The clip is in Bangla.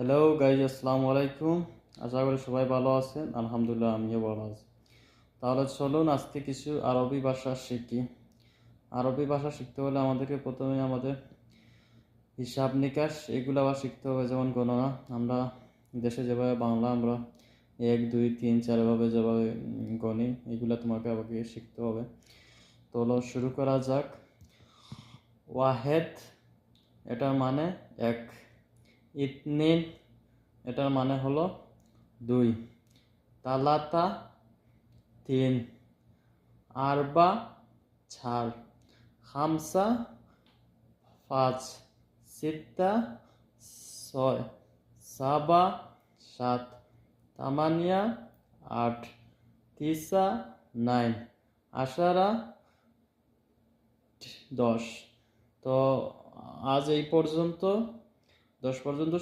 হ্যালো গাইজ, আসসালামু আলাইকুম। আশা করি সবাই ভালো আছেন। আলহামদুলিল্লাহ, আমিও ভালো আছি। তাহলে চলুন আজকে কিছু আরবি ভাষা শিখি। আরবি ভাষা শিখতে হলে আমাদেরকে প্রথমে আমাদের হিসাব নিকাশ এগুলো আবার শিখতে হবে, যেমন গণনা। আমরা দেশে যেভাবে বাংলা আমরা 1 2 3 4 এভাবে যেভাবে গণি, এগুলো তোমাকে আবার শিখতে হবে। তো শুরু করা যাক। ওয়াহেদ এটার মানে এক, ইতনিন এটার মানে হলো 2, তালাতা 3, আরবা 4, খামসা 5, সিত্তা 6, সাবা 7, তামানিয়া 8, তিসা 9, আশারা 10। তো আজ এই পর্যন্ত, 10 পর্যন্ত